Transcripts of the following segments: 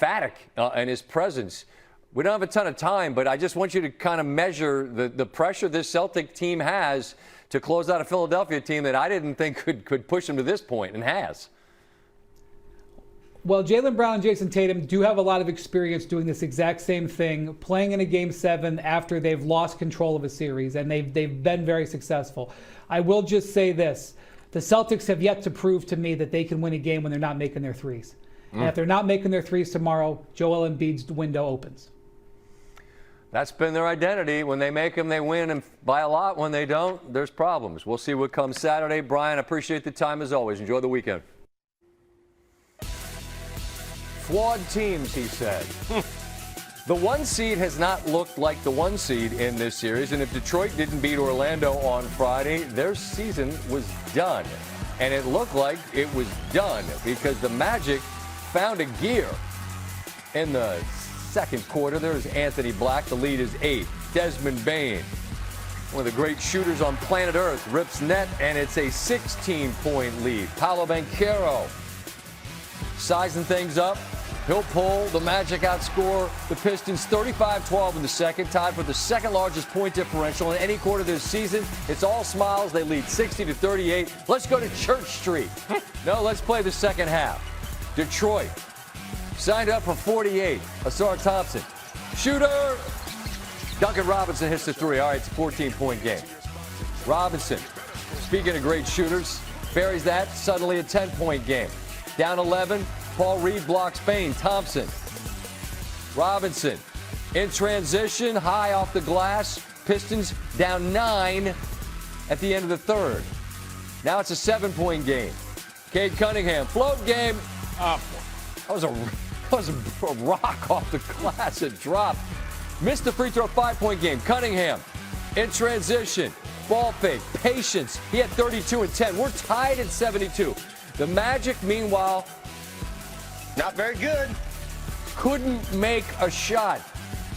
emphatic in his presence. We don't have a ton of time, but I just want you to kind of measure the pressure this Celtic team has to close out a Philadelphia team that I didn't think could push them to this point, and has. Well, Jaylen Brown and Jason Tatum do have a lot of experience doing this exact same thing, playing in a Game 7 after they've lost control of a series, and they've been very successful. I will just say this. The Celtics have yet to prove to me that they can win a game when they're not making their threes. And if they're not making their threes tomorrow, Joel Embiid's window opens. That's been their identity. When they make them, they win, and by a lot. When they don't, there's problems. We'll see what comes Saturday. Brian, appreciate the time as always. Enjoy the weekend. Flawed teams, he said. The 1 seed has not looked like the 1 seed in this series, and if Detroit didn't beat Orlando on Friday, their season was done. And it looked like it was done because the Magic found a gear in the second quarter. There's Anthony Black. The lead is 8. Desmond Bane, one of the great shooters on planet Earth, rips net, and it's a 16-point lead. Paolo Banchero sizing things up. He'll pull. The Magic outscore the Pistons 35-12 in the second, tied for the second largest point differential in any quarter this season. It's all smiles. They lead 60-38. Let's go to Church Street. No, let's play the second half. Detroit signed up for 48. Asar Thompson. Shooter. Duncan Robinson hits the 3. All right, it's a 14-point game. Robinson, speaking of great shooters, buries that. Suddenly a 10-point game. Down 11. Paul Reed blocks Bane. Thompson. Robinson in transition, high off the glass. Pistons down 9 at the end of the third. Now it's a 7-point game. Cade Cunningham, float game. That was a rock off the glass. It dropped. Missed the free throw. 5-point game. Cunningham in transition. Ball fake. Patience. He had 32 and 10. We're tied at 72. The Magic, meanwhile, not very good. Couldn't make a shot.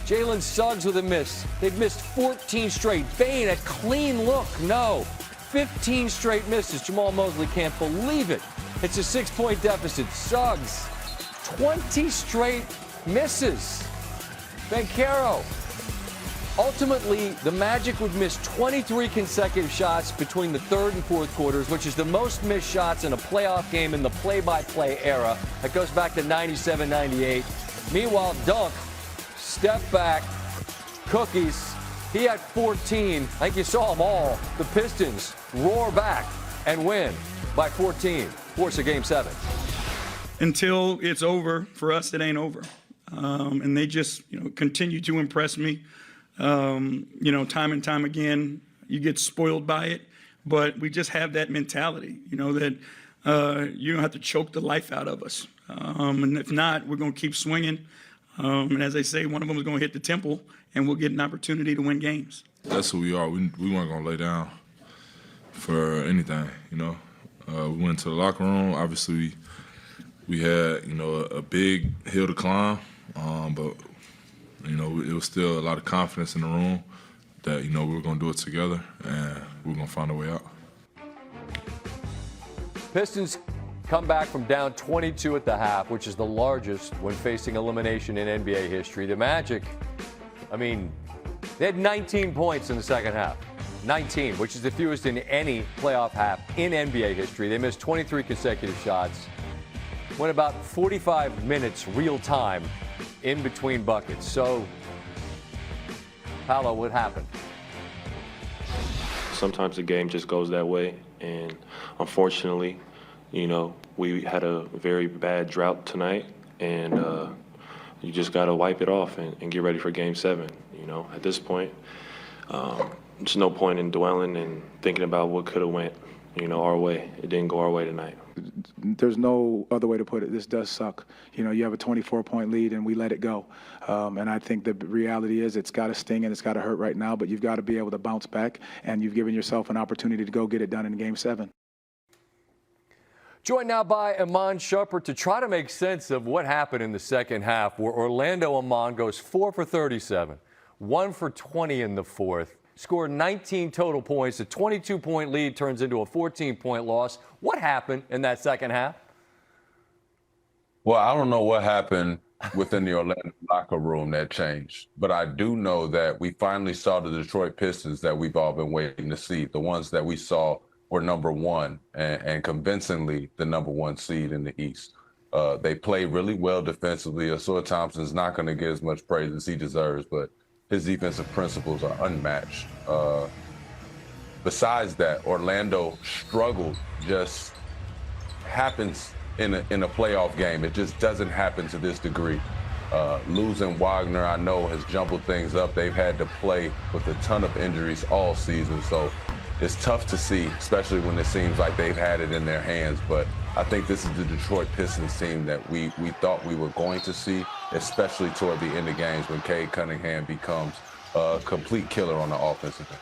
Jalen Suggs with a miss. They've missed 14 straight. Bane, a clean look. No. 15 straight misses. Jamal Mosley can't believe it. It's a 6-point deficit. Suggs, 20 straight misses. Banchero. Ultimately, the Magic would miss 23 consecutive shots between the third and fourth quarters, which is the most missed shots in a playoff game in the play-by-play era. That goes back to 97-98. Meanwhile, Dunk, step back, cookies. He had 14. I think you saw them all. The Pistons roar back and win by 14. Force a Game 7. Until it's over, for us, it ain't over. And they just, continue to impress me. Time and time again, you get spoiled by it, but we just have that mentality, that you don't have to choke the life out of us. And if not, we're going to keep swinging. And as they say, one of them is going to hit the temple, and we'll get an opportunity to win games. That's who we are. We weren't going to lay down for anything, We went to the locker room. Obviously, we had, a big hill to climb, but it was still a lot of confidence in the room that, we were going to do it together and we were going to find a way out. Pistons come back from down 22 at the half, which is the largest when facing elimination in NBA history. The Magic, they had 19 points in the second half. 19, which is the fewest in any playoff half in NBA history. They missed 23 consecutive shots. Went about 45 minutes real time in between buckets. So, Paolo, what happened? Sometimes the game just goes that way, and unfortunately, we had a very bad drought tonight, and you just got to wipe it off and get ready for Game 7. At this point, there's no point in dwelling and thinking about what could have went, our way. It didn't go our way tonight. There's no other way to put it. This does suck. You have a 24-point lead and we let it go. And I think the reality is it's got to sting and it's got to hurt right now, but you've got to be able to bounce back, and you've given yourself an opportunity to go get it done in Game 7. Joined now by Iman Shumpert to try to make sense of what happened in the second half, where Orlando Iman goes 4 for 37, 1 for 20 in the fourth. Scored 19 total points. A 22-point lead turns into a 14-point loss. What happened in that second half? Well, I don't know what happened within the Orlando locker room that changed. But I do know that we finally saw the Detroit Pistons that we've all been waiting to see, the ones that we saw were number one and convincingly the number one seed in the East. They play really well defensively. Asua Thompson's not going to get as much praise as he deserves, but his defensive principles are unmatched. Besides that, Orlando struggled just happens in a playoff game. It just doesn't happen to this degree. Losing Wagner, I know, has jumbled things up. They've had to play with a ton of injuries all season, so it's tough to see, especially when it seems like they've had it in their hands. But I think this is the Detroit Pistons team that we thought we were going to see, especially toward the end of games when Cade Cunningham becomes a complete killer on the offensive end.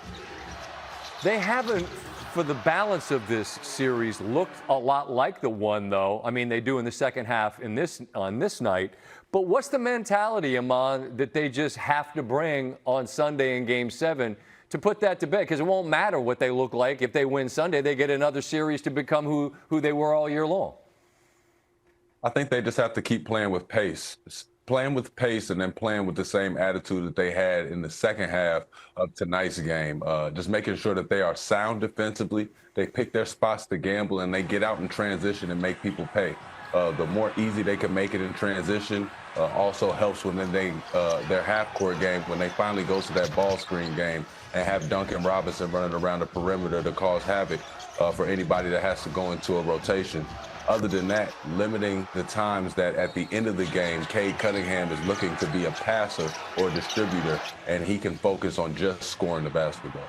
They haven't, for the balance of this series, looked a lot like the one, though. I mean, they do in the second half on this night. But what's the mentality, Iman, that they just have to bring on Sunday in Game 7 to put that to bed? Because it won't matter what they look like. If they win Sunday, they get another series to become who they were all year long. I think they just have to keep playing with pace. Playing with pace and then playing with the same attitude that they had in the second half of tonight's game. Just making sure that they are sound defensively, they pick their spots to gamble, and they get out in transition and make people pay. The more easy they can make it in transition also helps when their half-court game, when they finally go to that ball screen game and have Duncan Robinson running around the perimeter to cause havoc for anybody that has to go into a rotation. Other than that, limiting the times that at the end of the game, Cade Cunningham is looking to be a passer or a distributor, and he can focus on just scoring the basketball.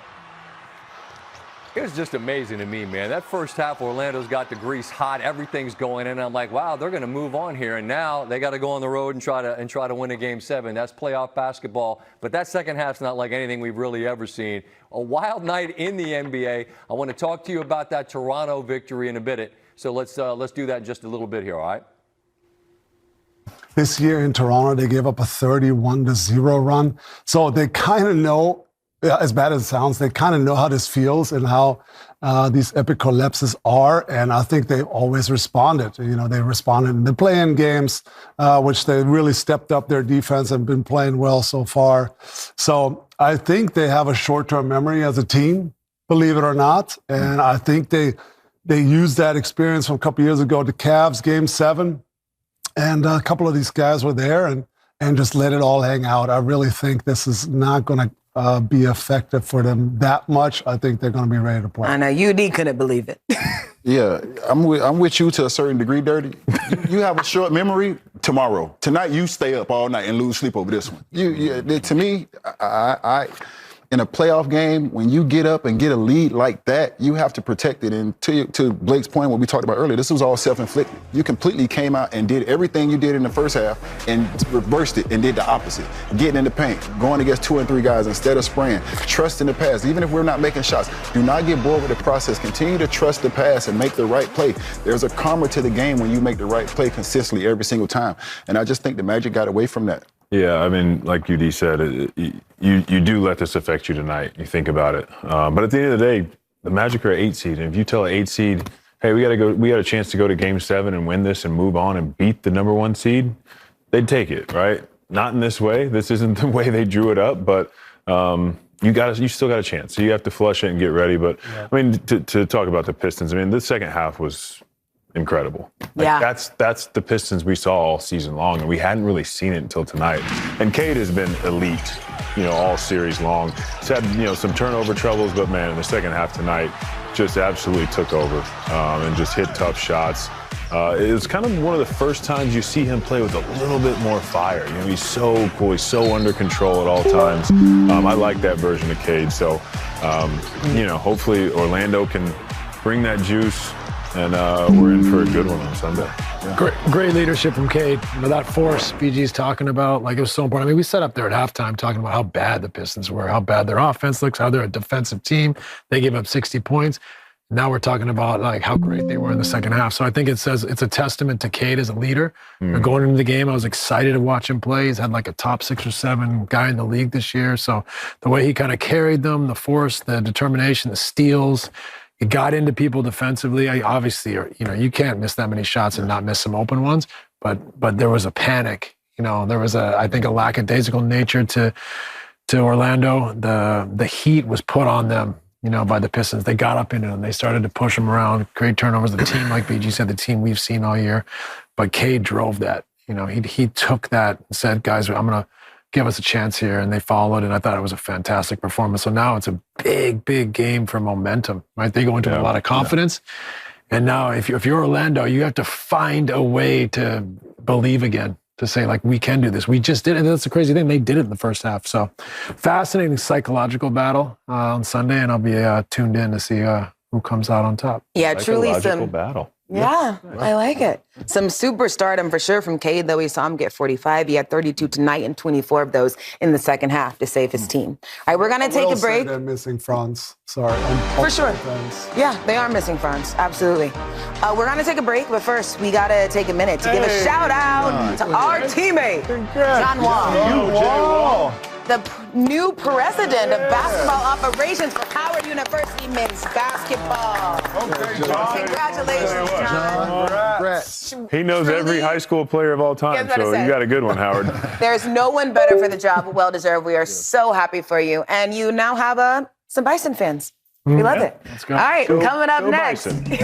It was just amazing to me, man. That first half, Orlando's got the grease hot. Everything's going in. I'm like, wow, they're going to move on here. And now they got to go on the road and try to win a Game 7. That's playoff basketball. But that second half's not like anything we've really ever seen. A wild night in the NBA. I want to talk to you about that Toronto victory in a bit. So let's do that in just a little bit here, all right? This year in Toronto, they gave up a 31-0 run. So they kind of know, as bad as it sounds, they kind of know how this feels and how these epic collapses are. And I think they've always responded. You know, they responded in the play-in games, which they really stepped up their defense and been playing well so far. So I think they have a short-term memory as a team, believe it or not. And I think they used that experience from a couple years ago, the Cavs Game 7. And a couple of these guys were there and just let it all hang out. I really think this is not going to be effective for them that much. I think they're going to be ready to play. I know, UD couldn't believe it. Yeah, I'm with you to a certain degree, Dirty. You have a short memory tomorrow. Tonight, you stay up all night and lose sleep over this one. To me, I in a playoff game, when you get up and get a lead like that, you have to protect it. And to Blake's point, what we talked about earlier, this was all self-inflicted. You completely came out and did everything you did in the first half and reversed it and did the opposite. Getting in the paint, going against 2 and 3 guys instead of spraying, trusting the pass. Even if we're not making shots, do not get bored with the process. Continue to trust the pass and make the right play. There's a karma to the game when you make the right play consistently every single time. And I just think the Magic got away from that. Yeah, I mean, like UD said, you do let this affect you tonight. You think about it. But at the end of the day, the Magic are an 8 seed. And if you tell an 8 seed, hey, we got a chance to go to Game 7 and win this and move on and beat the number 1 seed, they'd take it, right? Not in this way. This isn't the way they drew it up, but you still got a chance. So you have to flush it and get ready. But yeah. I mean, to talk about the Pistons, I mean, the second half was incredible. That's the Pistons we saw all season long, and we hadn't really seen it until tonight. And Cade has been elite, all series long. He's had, some turnover troubles, but man, in the second half tonight, just absolutely took over and just hit tough shots. It was kind of one of the first times you see him play with a little bit more fire. He's so cool. He's so under control at all times. I like that version of Cade. So, hopefully Orlando can bring that juice. And we're in for a good one on Sunday. Yeah. Great leadership from Cade. That force BG's talking about, it was so important. I mean, we sat up there at halftime talking about how bad the Pistons were, how bad their offense looks, how they're a defensive team. They gave up 60 points. Now we're talking about how great they were in the second half. So I think it's a testament to Cade as a leader. Going into the game, I was excited to watch him play. He's had a top 6 or 7 guy in the league this year. So the way he kind of carried them, the force, the determination, the steals. He got into people defensively. Obviously, you can't miss that many shots and not miss some open ones. But there was a panic There was I think a lackadaisical nature to Orlando. The heat was put on them, by the Pistons. They got up into them. They started to push them around, create turnovers. The team, like BG said, the team we've seen all year. But Cade drove that. He took that and said, guys, I'm going to give us a chance here. And they followed, and I thought it was a fantastic performance. So now it's a big, big game for momentum, right? They go into a lot of confidence. Yeah. And now if you're Orlando, you have to find a way to believe again, to say, like, we can do this. We just did it. And that's the crazy thing. They did it in the first half. So fascinating psychological battle on Sunday, and I'll be tuned in to see who comes out on top. Yeah, truly some battle. Yeah, I like it. Some superstardom for sure from Cade, though. We saw him get 45. He had 32 tonight and 24 of those in the second half to save his team. All right, we're going to take a break. They're missing Franz. Sorry. For sure. Yeah, they are missing Franz. Absolutely. We're going to take a break, but first, we got to take a minute to give a shout out to our teammate, John Wall. The new president of basketball operations for Howard University men's basketball. Congratulations, John. Congrats. He knows every high school player of all time, so you got a good one, Howard. There's no one better for the job. Well deserved. We are so happy for you. And you now have some Bison fans. We love it. Let's go. All right, coming up Go next. Bison.